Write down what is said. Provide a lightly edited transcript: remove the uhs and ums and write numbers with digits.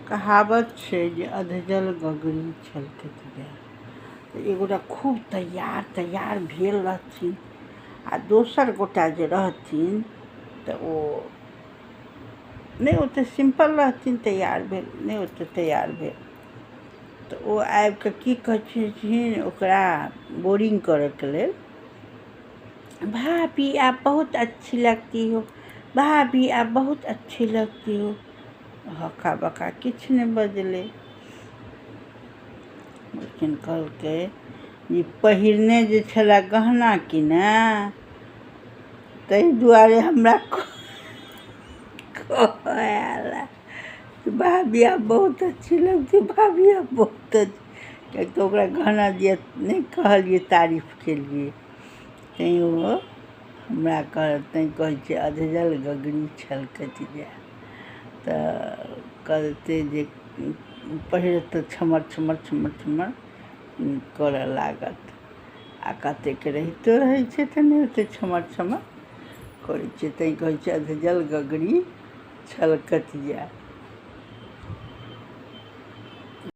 कहावत छै जे अधजल गगरी छलकैत जाय। एगोटा खूब तैयार भेल रहथिन आ दोसर गोटा जे रहथिन तऽ ओ नहि ओतेक सिंपल रहथिन, तैयार भेल नहि ओतेक तैयार भेल तऽ ओ आबि कऽ की कहै छथिन ओकरा बोरिंग करैके लेल, भाभी आप बहुत अच्छी लगती हो, भाभी आप बहुत अच्छी लगती हो। हक्का बक्का किछु नहि बजलै, लेकिन कहलकै जे पहिरने जे छलए गहना कि ने, ताहि दुआरे हमरा आयल भाभी आप बहुत अच्छी लगती, भाभी आप बहुत अच्छी। किएक तऽ ओकरा गहना दिया नहि कहलिए, तारीफ केलिए, तैँ ओ हमरा तैँ कहै छै अधजल गगरी छलकैत जाय। तऽ कहतै जे पहिरत तऽ छमर करऽ लागत, आ कतेक रहितो रहै छै तऽ नहि ओतेक छमर करै छै, तैँ कहै छै अधजल गगरी छलकैत जाय।